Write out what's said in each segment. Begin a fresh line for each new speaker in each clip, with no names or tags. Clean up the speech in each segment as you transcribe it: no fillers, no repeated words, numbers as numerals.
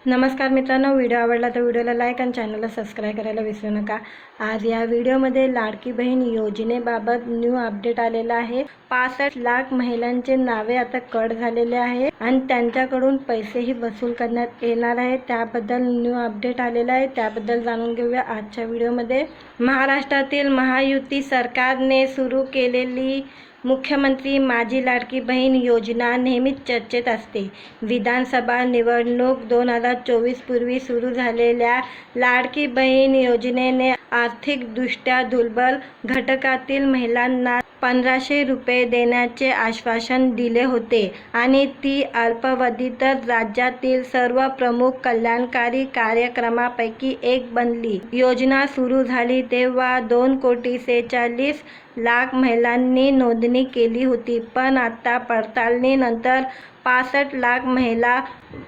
नमस्कार मित्रांनो, व्हिडिओ आवडला तर व्हिडिओला लाईक आणि चॅनलला सबस्क्राईब करायला विसरू नका। आज या व्हिडिओमध्ये लाडकी बहीण योजनेबाबत न्यू अपडेट आलेला आहे। 65 लाख महिलांचे नावे आता कट झालेले आहे आणि त्यांच्याकडून पैसेही वसूल करण्यात येणार आहे। त्याबद्दल न्यू अपडेट आलेला आहे, त्याबद्दल जाणून घेऊया आजच्या व्हिडिओमध्ये। महाराष्ट्रातील महायुती सरकारने सुरू केलेली मुख्यमंत्री माझी लाडकी बहीण योजना नेहमीच चर्चेत असते। विधानसभा निवडणूक 2024 पूर्वी सुरू झालेल्या लाडकी बहीण योजनेने आर्थिकदृष्ट्या दुर्बल घटकातील महिलांना 1500 रुपये देण्याचे आश्वासन दिले होते आणि ती अल्पावधीतच राज्यातील सर्व प्रमुख कल्याणकारी कार्यक्रमापैकी एक बनली। योजना सुरू झाली तेव्हा 2,46,00,000 महिलांनी नोंदणी केली होती, पण आता पडताळणीनंतर 65 लाख महिला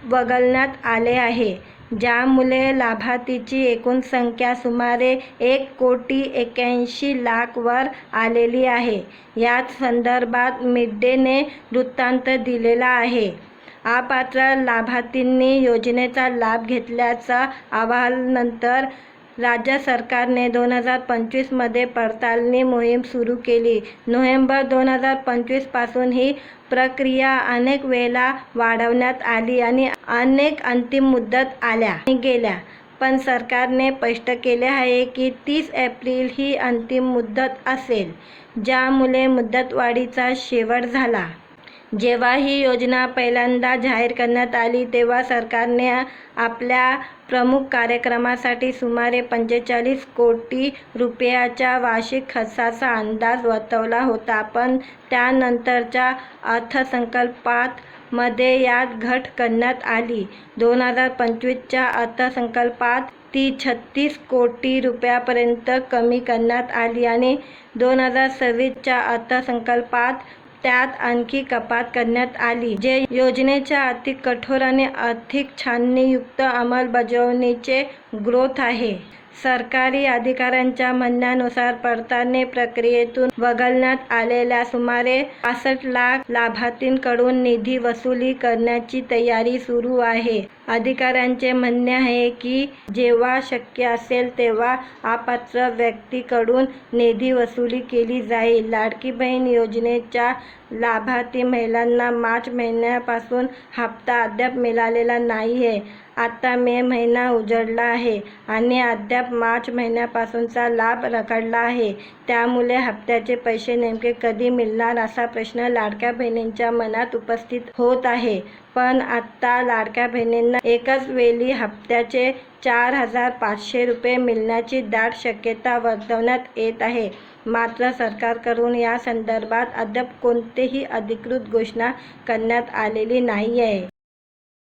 वगळण्यात आले आहे, ज्यामुळे लाभार्थीची एकूण संख्या सुमारे 1,81,00,000 वर आलेली आहे। याच संदर्भात मिडडेने वृत्तांत दिलेला आहे। अपात्र लाभार्थींनी योजनेचा लाभ घेतल्याच्या अहवालानंतर राज्य सरकारने 2025 मध्ये पडताळणी मोहीम सुरू केली। नोव्हेंबर 2025 पासून ही प्रक्रिया अनेक वेळा वाढवण्यात आली आणि अनेक अंतिम मुदत आल्या आणि गेल्या, पण सरकारने स्पष्ट केले आहे की 30 एप्रिल ही अंतिम मुदत असेल, ज्यामुळे मुदतवाढीचा शेवट झाला। जेव्हा ही योजना पहिल्यांदा जाहीर करण्यात आली तेव्हा सरकारने आपल्या प्रमुख कार्यक्रमासाठी सुमारे 45 कोटी रुपयाच्या वार्षिक खर्चाचा अंदाज वर्तवला होता, पण त्यानंतरच्या अर्थसंकल्पात मध्ये यात घट करण्यात आली। 2025 च्या अर्थसंकल्पात ती 36 कोटी रुपयांपर्यंत कमी करण्यात आली आणि 2026 च्या अर्थसंकल्पात त्यात आणखी कपात करण्यात आली, जे योजनेच्या अधिक कठोर आणि अधिक छाननीयुक्त अंमलबजावणीचे ग्रोथ आहे। सरकारी अधिकाऱ्यांच्या म्हणण्यानुसार पडताळणी प्रक्रियेतून वगळण्यात आलेल्या सुमारे 65 लाख लाभार्थींकडून निधी वसूल करण्याची तयारी सुरू आहे। अधिकाऱ्यांचे म्हणणे आहे की जेव्हा शक्य असेल तेव्हा अपात्र व्यक्तींकडून निधी वसूल केली जाईल। लाडकी बहीण योजनेच्या लाभार्थी महिलांना मार्च महिन्यापासून हप्ता अद्याप मिळालेला नाहीये। आता मे महिना उजळला आहे आणि अद्याप मार्च महिन्यापासूनचा लाभ रखडला आहे, त्यामुळे हप्त्याचे पैसे नेमके कधी मिळणार असा प्रश्न लाडक्या बहिणींच्या मनात उपस्थित होत आहे। पण आता लाडक्या बहिणींना एकाच वेळी हप्त्याचे 4,500 रुपये मिळण्याची दाट शक्यता वर्तवण्यात येत आहे। मात्र सरकारकडून या संदर्भात अद्याप कोणतीही अधिकृत घोषणा करण्यात आलेली नाहीये।